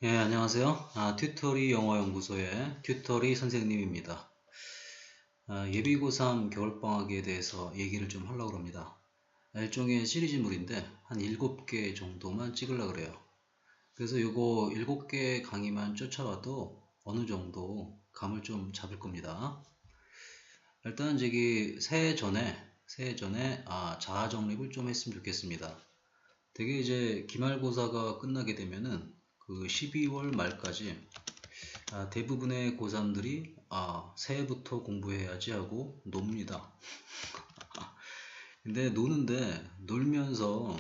예, 안녕하세요. 튜터리 영어연구소의 튜터리 선생님입니다. 예비 고3 겨울방학에 대해서 얘기를 좀 하려고 합니다. 일종의 시리즈물인데 한 7개 정도만 찍으려고 그래요. 그래서 이거 7개 강의만 쫓아와도 어느 정도 감을 좀 잡을 겁니다. 일단 저기 새해 전에 자아 정립을 좀 했으면 좋겠습니다. 되게 이제 기말고사가 끝나게 되면은 그 12월 말까지 대부분의 고3들이 새해부터 공부해야지 하고 놉니다. 근데 놀면서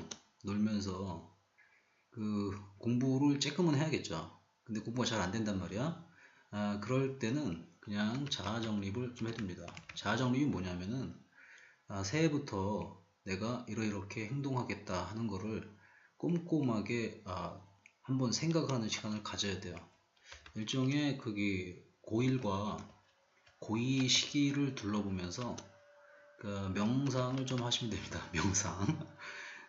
그 공부를 쬐끔은 해야겠죠. 근데 공부가 잘 안 된단 말이야. 그럴 때는 그냥 자아정립을 좀 해둡니다. 자아정립이 뭐냐면은 새해부터 내가 이렇게 행동하겠다 하는 거를 꼼꼼하게 한번 생각을 하는 시간을 가져야 돼요. 일종의 그게 고1과 고2 시기를 둘러보면서 그 명상을 좀 하시면 됩니다. 명상.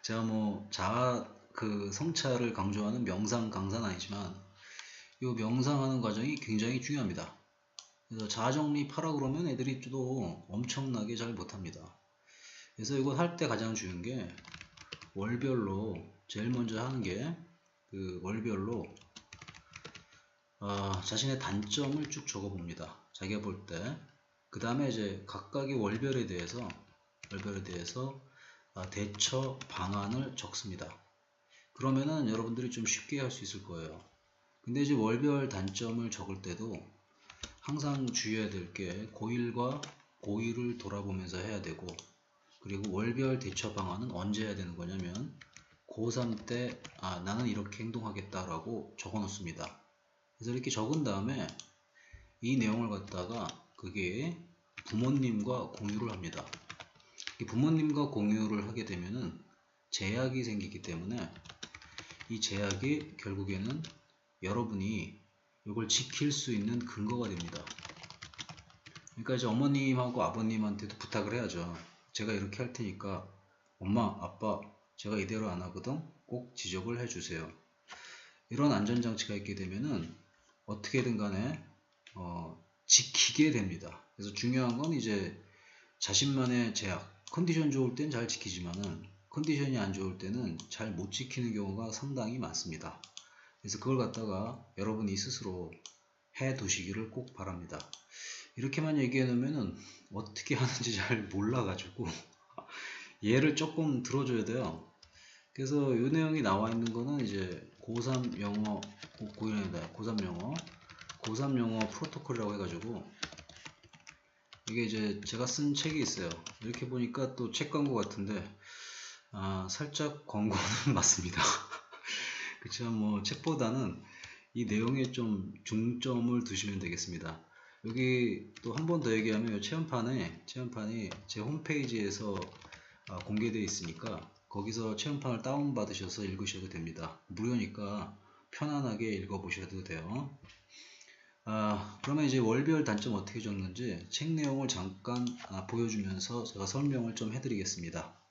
제가 뭐 그 성찰을 강조하는 명상 강사는 아니지만 이 명상하는 과정이 굉장히 중요합니다. 그래서 자아정립하라 그러면 애들이 또 엄청나게 잘 못합니다. 그래서 이거 할 때 가장 중요한 게 월별로 제일 먼저 하는 게 그 월별로 자신의 단점을 쭉 적어봅니다. 자기가 볼 때. 그 다음에 이제 각각의 월별에 대해서 대처 방안을 적습니다. 그러면은 여러분들이 좀 쉽게 할 수 있을 거예요. 근데 이제 월별 단점을 적을 때도 항상 주의해야 될 게 고1과 고2를 돌아보면서 해야 되고, 그리고 월별 대처 방안은 언제 해야 되는 거냐면 고3 때 나는 이렇게 행동하겠다라고 적어 놓습니다. 그래서 이렇게 적은 다음에 이 내용을 갖다가 그게 부모님과 공유를 합니다. 이 부모님과 공유를 하게 되면은 제약이 생기기 때문에 이 제약이 결국에는 여러분이 이걸 지킬 수 있는 근거가 됩니다. 그러니까 이제 어머님하고 아버님한테도 부탁을 해야죠. 제가 이렇게 할 테니까 엄마, 아빠, 제가 이대로 안 하거든 꼭 지적을 해주세요. 이런 안전장치가 있게 되면은 어떻게든 간에 지키게 됩니다. 그래서 중요한 건 이제 자신만의 제약, 컨디션 좋을 땐 잘 지키지만은 컨디션이 안 좋을 때는 잘 못 지키는 경우가 상당히 많습니다. 그래서 그걸 갖다가 여러분이 스스로 해 두시기를 꼭 바랍니다. 이렇게만 얘기해 놓으면은 어떻게 하는지 잘 몰라가지고 예를 조금 들어줘야 돼요. 그래서 이 내용이 나와 있는 거는 이제 고3 영어, 고1이다. 고3 영어 프로토콜이라고 해가지고 이게 이제 제가 쓴 책이 있어요. 이렇게 보니까 또 책 광고 같은데 살짝 광고는 맞습니다. 그렇지만 뭐 책보다는 이 내용에 좀 중점을 두시면 되겠습니다. 여기 또 한 번 더 얘기하면 이 체험판이 제 홈페이지에서 공개되어 있으니까 거기서 체험판을 다운받으셔서 읽으셔도 됩니다. 무료니까 편안하게 읽어보셔도 돼요. 그러면 이제 월별 단점 어떻게 적는지 책 내용을 잠깐 보여주면서 제가 설명을 좀 해드리겠습니다.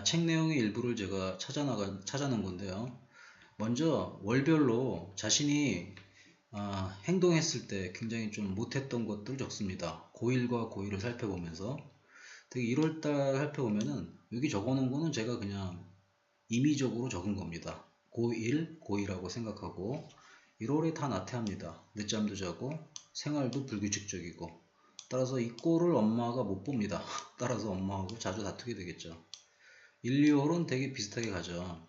책 내용의 일부를 제가 찾아놓은 건데요. 먼저 월별로 자신이 행동했을 때 굉장히 좀 못했던 것들 적습니다. 고1과 고2를 살펴보면서 되게 1월달 살펴보면은 여기 적어놓은 거는 제가 그냥 임의적으로 적은 겁니다. 고1, 고2라고 생각하고 1월에 다 나태합니다. 늦잠도 자고 생활도 불규칙적이고 따라서 이 꼴을 엄마가 못 봅니다. 따라서 엄마하고 자주 다투게 되겠죠. 1, 2월은 되게 비슷하게 가죠.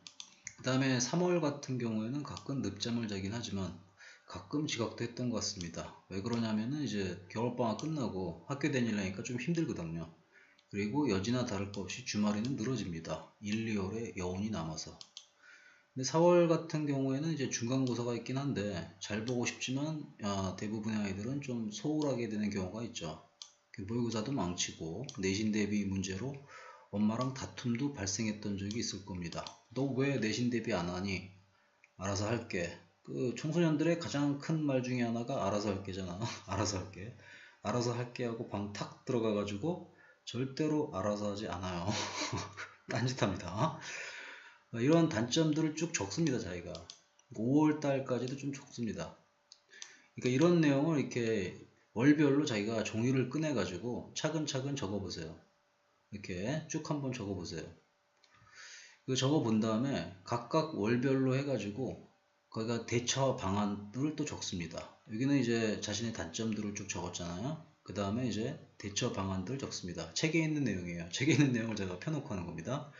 그 다음에 3월 같은 경우에는 가끔 늦잠을 자긴 하지만 가끔 지각도 했던 것 같습니다. 왜 그러냐면은 이제 겨울방학 끝나고 학교 다니려니까 좀 힘들거든요. 그리고 여지나 다를 것 없이 주말에는 늘어집니다. 1, 2월에 여운이 남아서. 근데 4월 같은 경우에는 이제 중간고사가 있긴 한데 잘 보고 싶지만 대부분의 아이들은 좀 소홀하게 되는 경우가 있죠. 모의고사도 망치고 내신 대비 문제로 엄마랑 다툼도 발생했던 적이 있을 겁니다. 너 왜 내신 대비 안 하니? 알아서 할게. 그 청소년들의 가장 큰 말 중에 하나가 알아서 할게잖아. 알아서 할게. 알아서 할게 하고 방 탁 들어가가지고 절대로 알아서 하지 않아요. 딴짓합니다. 이런 단점들을 쭉 적습니다. 자기가 5월 달까지도 좀 적습니다. 그러니까 이런 내용을 이렇게 월별로 자기가 종이를 꺼내 가지고 차근차근 적어 보세요. 이렇게 쭉 한번 적어 보세요. 그 적어 본 다음에 각각 월별로 해 가지고 거기가 대처 방안을 또 적습니다. 여기는 이제 자신의 단점들을 쭉 적었잖아요. 그 다음에 이제 대처 방안들 적습니다. 책에 있는 내용이에요. 책에 있는 내용을 제가 펴놓고 하는 겁니다.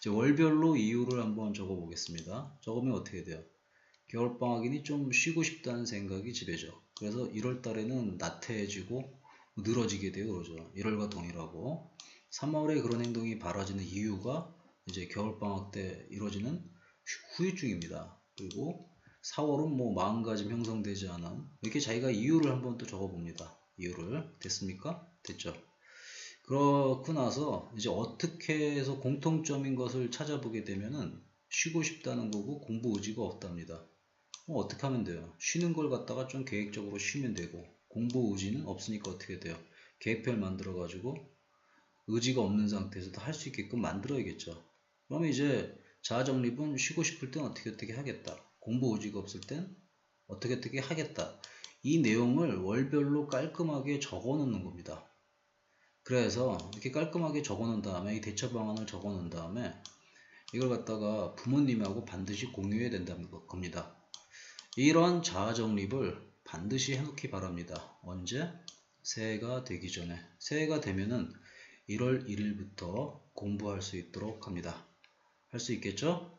이제 월별로 이유를 한번 적어 보겠습니다. 적으면 어떻게 돼요? 겨울방학이니 좀 쉬고 싶다는 생각이 지배죠. 그래서 1월 달에는 나태해지고 늘어지게 돼요. 그러죠. 1월과 동일하고 3월에 그런 행동이 바라지는 이유가 이제 겨울방학 때 이루어지는 후유증입니다. 그리고 4월은 뭐 마음가짐 형성되지 않은 이렇게 자기가 이유를 한번 또 적어봅니다. 이유를 됐습니까? 됐죠. 그렇고 나서 이제 어떻게 해서 공통점인 것을 찾아보게 되면은 쉬고 싶다는 거고 공부 의지가 없답니다. 어떻게 하면 돼요? 쉬는 걸 갖다가 좀 계획적으로 쉬면 되고 공부 의지는 없으니까 어떻게 돼요? 계획표를 만들어 가지고 의지가 없는 상태에서도 할 수 있게끔 만들어야겠죠. 그러면 이제 자아정립은 쉬고 싶을 땐 어떻게 하겠다. 공부 의지가 없을 땐 어떻게 하겠다. 이 내용을 월별로 깔끔하게 적어 놓는 겁니다. 그래서 이렇게 깔끔하게 적어 놓은 다음에 이 대처 방안을 적어 놓은 다음에 이걸 갖다가 부모님하고 반드시 공유해야 된다는 겁니다. 이런 자아정립을 반드시 해놓기 바랍니다. 언제? 새해가 되기 전에. 새해가 되면은 1월 1일부터 공부할 수 있도록 합니다. 할 수 있겠죠?